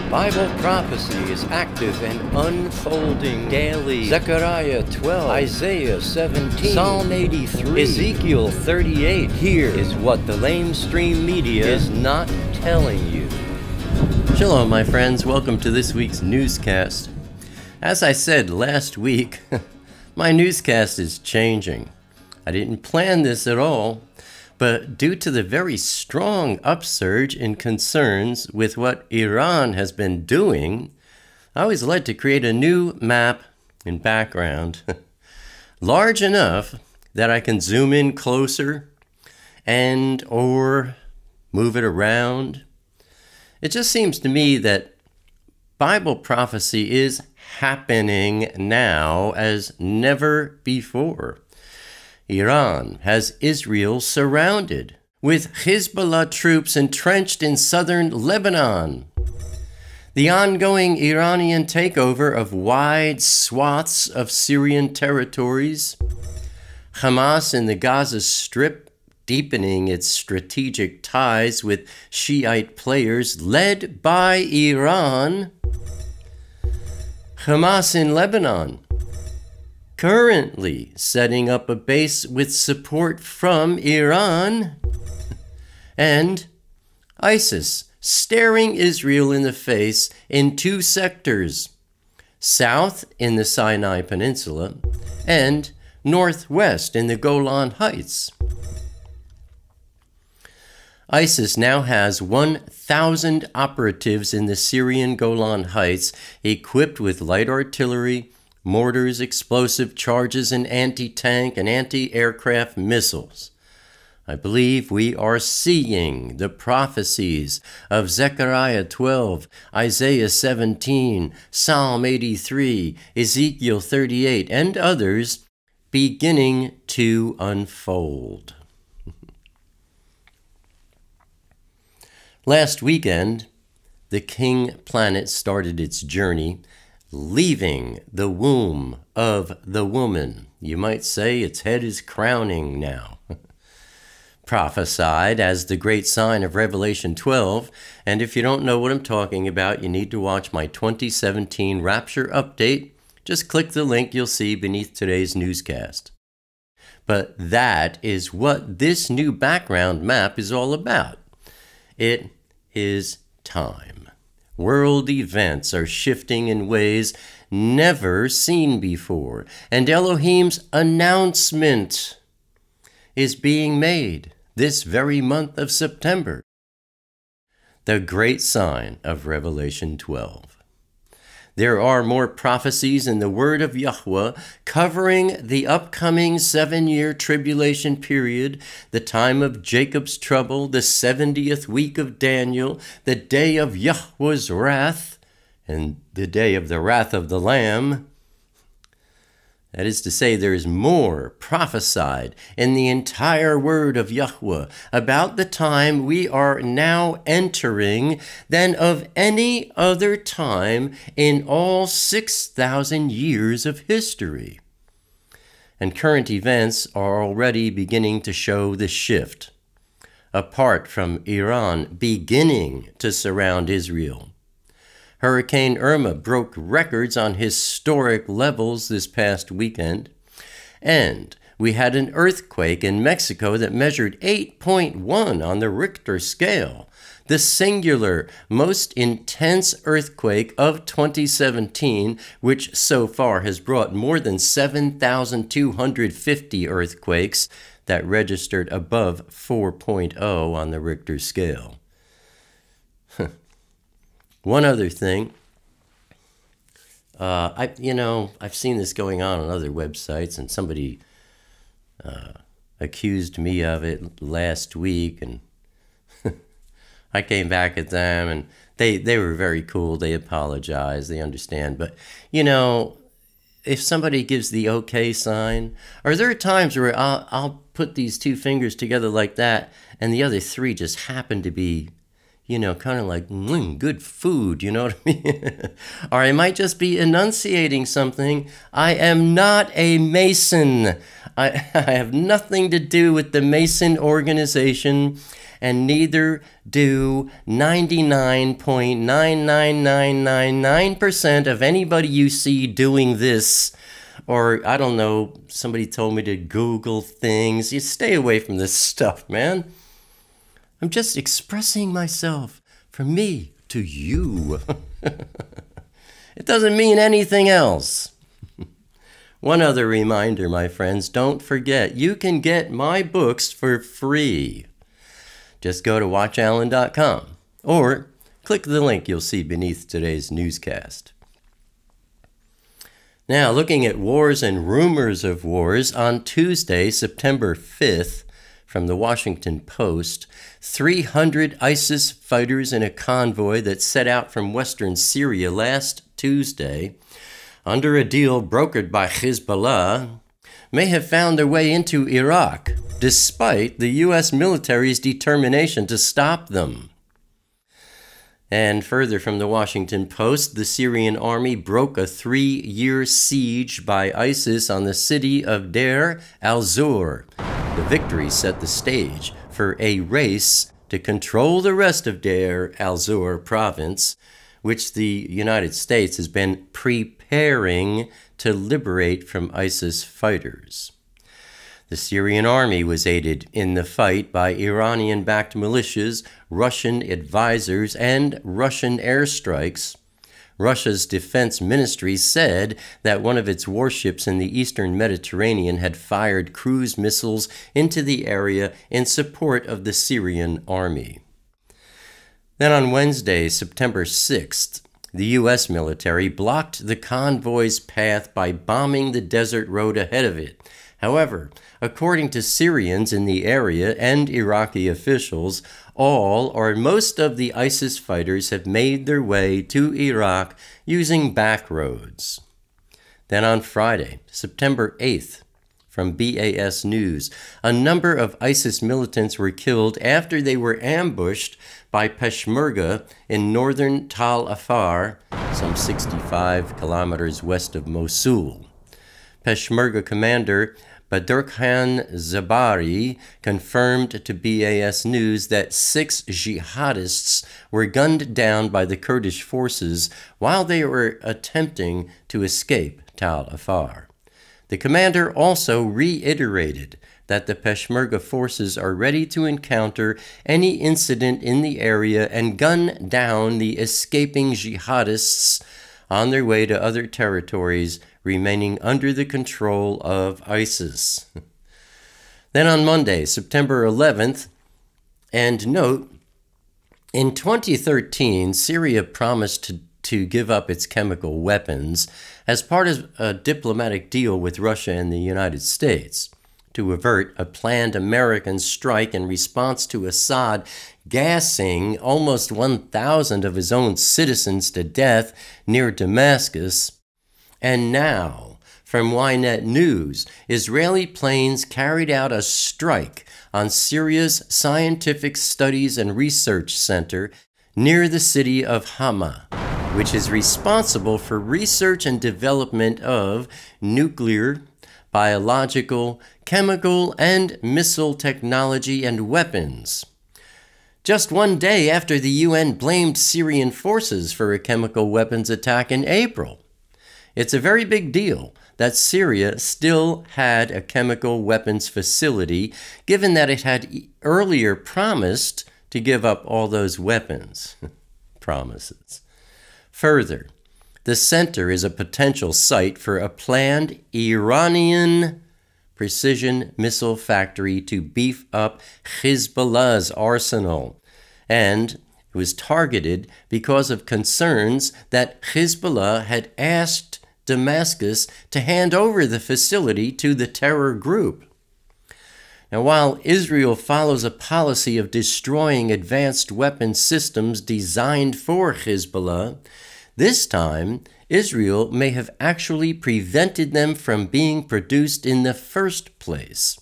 Bible prophecy is active and unfolding daily. Zechariah 12, Isaiah 17, Psalm 83, Ezekiel 38. Here is what the LameStream Media is not telling you. Shalom, my friends. Welcome to this week's newscast. As I said last week, my newscast is changing. I didn't plan this at all, but due to the very strong upsurge in concerns with what Iran has been doing, I was led to create a new map and background large enough that I can zoom in closer and or move it around. It just seems to me that Bible prophecy is happening now as never before. Iran has Israel surrounded, with Hezbollah troops entrenched in southern Lebanon. The ongoing Iranian takeover of wide swaths of Syrian territories, Hamas in the Gaza Strip deepening its strategic ties with Shiite players led by Iran, Hamas in Lebanon currently setting up a base with support from Iran, and ISIS staring Israel in the face in two sectors, south in the Sinai Peninsula and northwest in the Golan Heights. ISIS now has 1,000 operatives in the Syrian Golan Heights equipped with light artillery, mortars, explosive charges, and anti-tank and anti-aircraft missiles. I believe we are seeing the prophecies of Zechariah 12, Isaiah 17, Psalm 83, Ezekiel 38, and others beginning to unfold. Last weekend, the king planet started its journey, leaving the womb of the woman. You might say its head is crowning now. Prophesied as the great sign of Revelation 12, and if you don't know what I'm talking about, you need to watch my 2017 Rapture Update. Just click the link you'll see beneath today's newscast. But that is what this new background map is all about. It is time. World events are shifting in ways never seen before, and Elohim's announcement is being made this very month of September. The great sign of Revelation 12. There are more prophecies in the word of Yahweh covering the upcoming 7-year tribulation period, the time of Jacob's trouble, the 70th week of Daniel, the day of Yahweh's wrath, and the day of the wrath of the Lamb. That is to say, there is more prophesied in the entire word of Yahweh about the time we are now entering than of any other time in all 6,000 years of history. And current events are already beginning to show the shift, apart from Iran beginning to surround Israel. Hurricane Irma broke records on historic levels this past weekend, and we had an earthquake in Mexico that measured 8.1 on the Richter scale, the singular, most intense earthquake of 2017, which so far has brought more than 7,250 earthquakes that registered above 4.0 on the Richter scale. One other thing, I've seen this going on other websites, and somebody accused me of it last week, and I came back at them, and they were very cool. They apologized. They understand. But, if somebody gives the okay sign, are there times where I'll put these two fingers together like that, and the other three just happen to be kind of like, good food, you know what I mean? Or I might just be enunciating something. I am not a Mason. I have nothing to do with the Mason organization, and neither do 99.99999% of anybody you see doing this. Or, I don't know, somebody told me to Google things. You stay away from this stuff, man. I'm just expressing myself from me to you. It doesn't mean anything else. One other reminder, my friends, don't forget, you can get my books for free. Just go to watchallen.com or click the link you'll see beneath today's newscast. Now, looking at wars and rumors of wars, on Tuesday, September 5th, from the Washington Post, 300 ISIS fighters in a convoy that set out from western Syria last Tuesday, under a deal brokered by Hezbollah, may have found their way into Iraq, despite the U.S. military's determination to stop them. And further from the Washington Post, the Syrian army broke a 3-year siege by ISIS on the city of Deir al-Zur. The victory set the stage for a race to control the rest of Deir al-Zur province, which the United States has been preparing to liberate from ISIS fighters. The Syrian army was aided in the fight by Iranian-backed militias, Russian advisors, and Russian airstrikes. Russia's defense ministry said that one of its warships in the eastern Mediterranean had fired cruise missiles into the area in support of the Syrian army. Then on Wednesday, September 6th, the U.S. military blocked the convoy's path by bombing the desert road ahead of it. However, according to Syrians in the area and Iraqi officials, all or most of the ISIS fighters have made their way to Iraq using back roads. Then on Friday, September 8th, from BAS News, a number of ISIS militants were killed after they were ambushed by Peshmerga in northern Tal Afar, some 65 kilometers west of Mosul. Peshmerga commander Badurkhan Zabari confirmed to BAS News that 6 jihadists were gunned down by the Kurdish forces while they were attempting to escape Tal Afar. The commander also reiterated that the Peshmerga forces are ready to encounter any incident in the area and gun down the escaping jihadists on their way to other territories remaining under the control of ISIS. Then on Monday, September 11th, and note, in 2013, Syria promised to give up its chemical weapons as part of a diplomatic deal with Russia and the United States to avert a planned American strike in response to Assad gassing almost 1,000 of his own citizens to death near Damascus. And now, from Ynet News, Israeli planes carried out a strike on Syria's Scientific Studies and Research Center near the city of Hama, which is responsible for research and development of nuclear, biological, chemical, and missile technology and weapons. Just one day after the UN blamed Syrian forces for a chemical weapons attack in April. It's a very big deal that Syria still had a chemical weapons facility, given that it had earlier promised to give up all those weapons. Promises. Further, the center is a potential site for a planned Iranian precision missile factory to beef up Hezbollah's arsenal, and it was targeted because of concerns that Hezbollah had asked Damascus to hand over the facility to the terror group. Now, while Israel follows a policy of destroying advanced weapon systems designed for Hezbollah, this time Israel may have actually prevented them from being produced in the first place.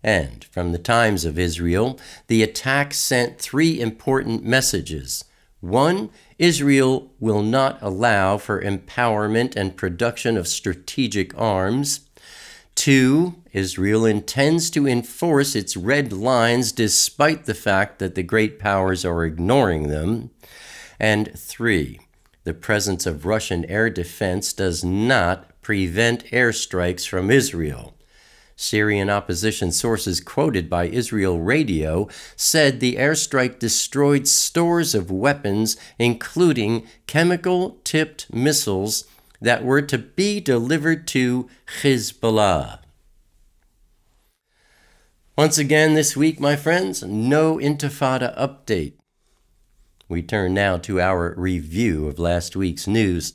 And from the Times of Israel, the attack sent 3 important messages. 1, Israel will not allow for empowerment and production of strategic arms. 2, Israel intends to enforce its red lines despite the fact that the great powers are ignoring them. And 3, the presence of Russian air defense does not prevent airstrikes from Israel. Syrian opposition sources quoted by Israel Radio said the airstrike destroyed stores of weapons, including chemical-tipped missiles that were to be delivered to Hezbollah. Once again this week, my friends, no Intifada update. We turn now to our review of last week's news.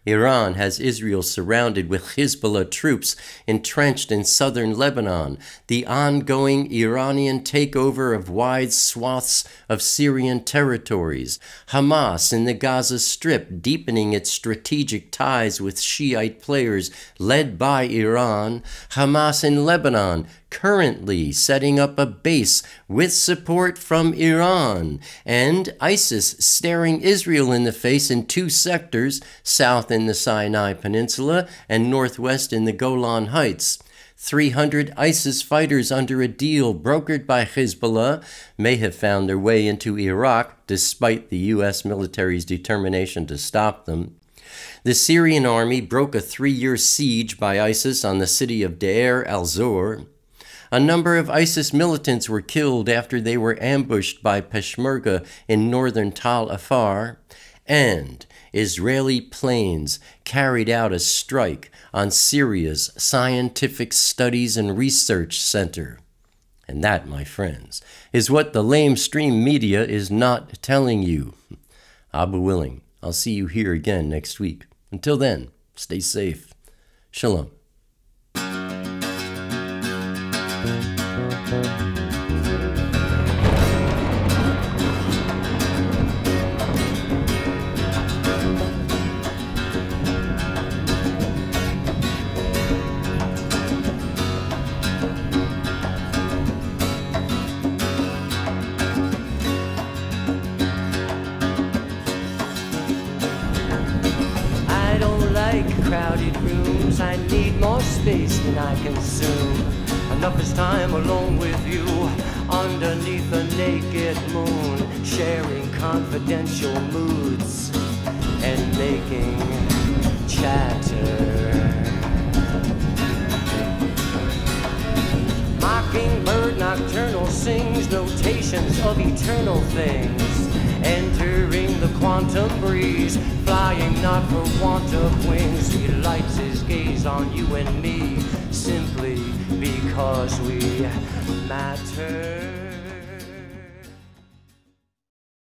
Iran has Israel surrounded with Hezbollah troops entrenched in southern Lebanon. The ongoing Iranian takeover of wide swaths of Syrian territories. Hamas in the Gaza Strip deepening its strategic ties with Shiite players led by Iran. Hamas in Lebanon currently setting up a base with support from Iran, and ISIS staring Israel in the face in 2 sectors, south in the Sinai Peninsula and northwest in the Golan Heights. 300 ISIS fighters under a deal brokered by Hezbollah may have found their way into Iraq despite the U.S. military's determination to stop them. The Syrian army broke a 3-year siege by ISIS on the city of Deir al-Zor. A number of ISIS militants were killed after they were ambushed by Peshmerga in northern Tal Afar, and Israeli planes carried out a strike on Syria's Scientific Studies and Research Center. And that, my friends, is what the LameStream Media is not telling you. Abba willing, I'll see you here again next week. Until then, stay safe. Shalom. Crowded rooms, I need more space than I consume. Enough is time alone with you, underneath a naked moon, sharing confidential moods and making chatter. Mockingbird nocturnal sings notations of eternal things, entering the quantum breeze, flying not for want of wings. He lights his gaze on you and me, simply because we matter.